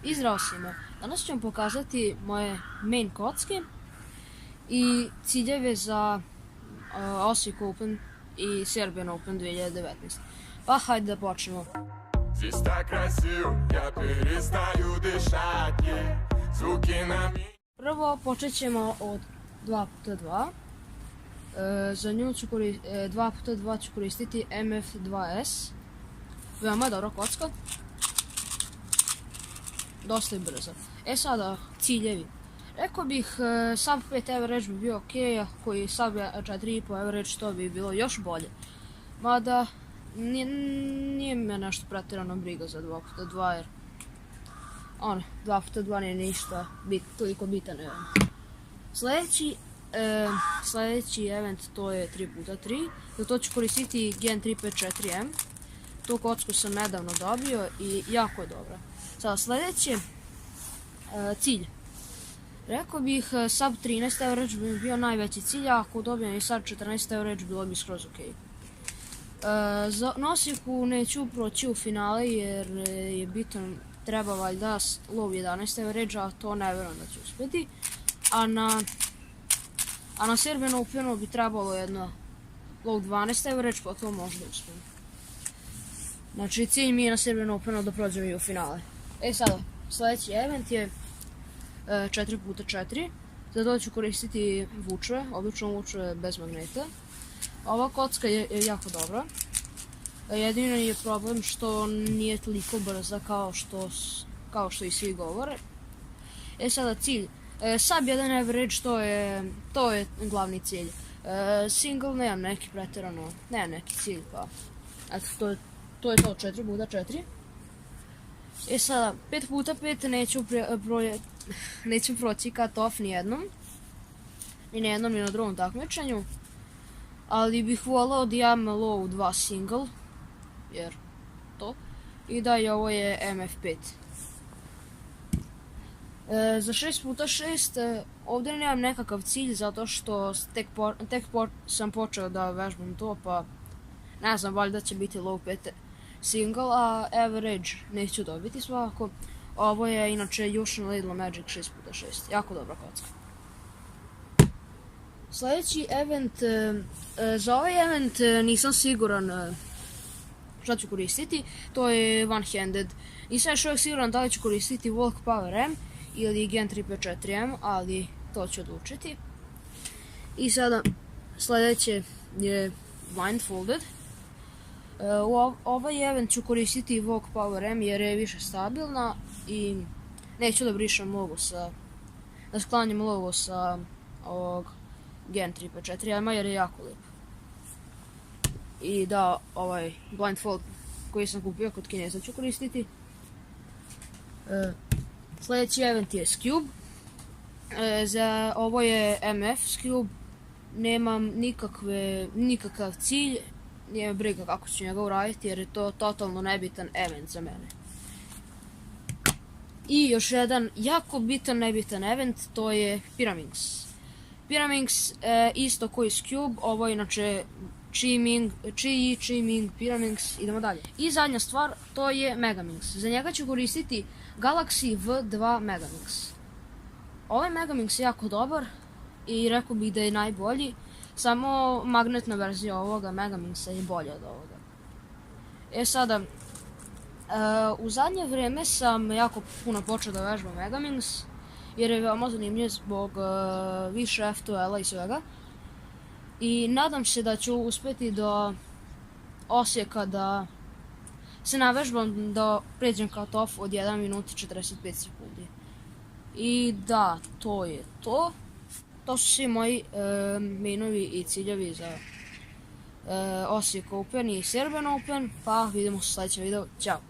Izdrao si me. Danas ću vam pokazati moje main kocke i ciljeve za Osijek Open i Serbian Open 2019. Pa hajde da počnemo. Prvo počet ćemo od 2x2. Za nju ću 2x2 ću koristiti MF2S. Veoma dobra kocka. Dosta je brzo. Sada ciljevi. Rekao bih sub 5 average bi bio ok, ako i sub 4,5 average to bi bilo još bolje. Mada nije me nešto pretjerano briga za 2x2 jer 2x2 nije ništa toliko bitan event. Sljedeći event to je 3x3, za to ću koristiti Gen 354M. Tu kocku sam nedavno dobio i jako je dobra. Sada sljedeći cilj. Rekao bih sub 13 average bi bio najveći cilj, a ako dobijem i sub 14 average bilo bi skroz ok. Na Osijeku neću proći u finale jer je bitan, treba valjda low 11 average, a to ne vjerujem da ću uspjeti. A na Serbian Openu bi trebalo jedno low 12 average, pa to možda uspijem. Znači cilj mi je na Serbian Openu da prođem i u finale. Sada, sljedeći event je 4x4. Za to ću koristiti vučve, obično vučve bez magneta. Ova kocka je jako dobra. Jedini je problem što nije toliko brza kao što i svi govore. Sada cilj. Sub 1 average to je glavni cilj. Single nemam neki pretjerano, nemam neki cilj pa. Eto, to je to 4x4. Sada 5x5 neću proći cut off nijednom. Ni na jednom ni na drugom takmičenju. Ali bih volao da imam low 2 single. Jer to. I da i ovo je MF5. Za 6x6 ovdje nemam nekakav cilj zato što tek sam počeo da vežbam to pa ne znam, valjda će biti low 5 single, a average neću dobiti svakako. Ovo je inače Jushin Lidl Magic 6x6, jako dobra kocka. Sljedeći event, za ovaj event nisam siguran šta ću koristiti, to je one handed. Nisam još uvijek siguran da li ću koristiti Volk Power M ili Gen 354M, ali to ću odlučiti. I sada sljedeće je blindfolded. U ovaj event ću koristiti Volk Power M jer je više stabilna i neću da brišem logo da sklanjam logo sa ovog Gen 354M jer je jako lijep. I da, ovaj blindfold koji sam kupio kod Kineza ću koristiti. Sljedeći event je Scube. Za ovo je MF Scube. Nemam nikakav cilj. Nije me briga kako ću njega uraditi jer je to totalno nebitan event za mene. I još jedan jako bitan nebitan event, to je Pyraminx. Pyraminx isto koji Scube, ovo je inače Chi-Ming, Pyraminx, idemo dalje. I zadnja stvar, to je Megaminx. Za njega ću koristiti Galaxy V2 Megaminx. Ovaj Megaminx je jako dobar i rekao bih da je najbolji. Samo magnetna verzija ovoga Megaminxa je bolja od ovoga. Sada, u zadnje vrijeme sam jako puno počeo da vežbam Megaminx, jer je veoma zanimljiv zbog više F2L-a i svega. I nadam se da ću uspjeti do Osijeka da se navežbam da pređem cut off od 1 minut i 45 sekundi. I da, to je to. To su svi moji mainovi i ciljevi za Osijek Open i Serbian Open, pa vidimo se u sljedećem videu. Ćao!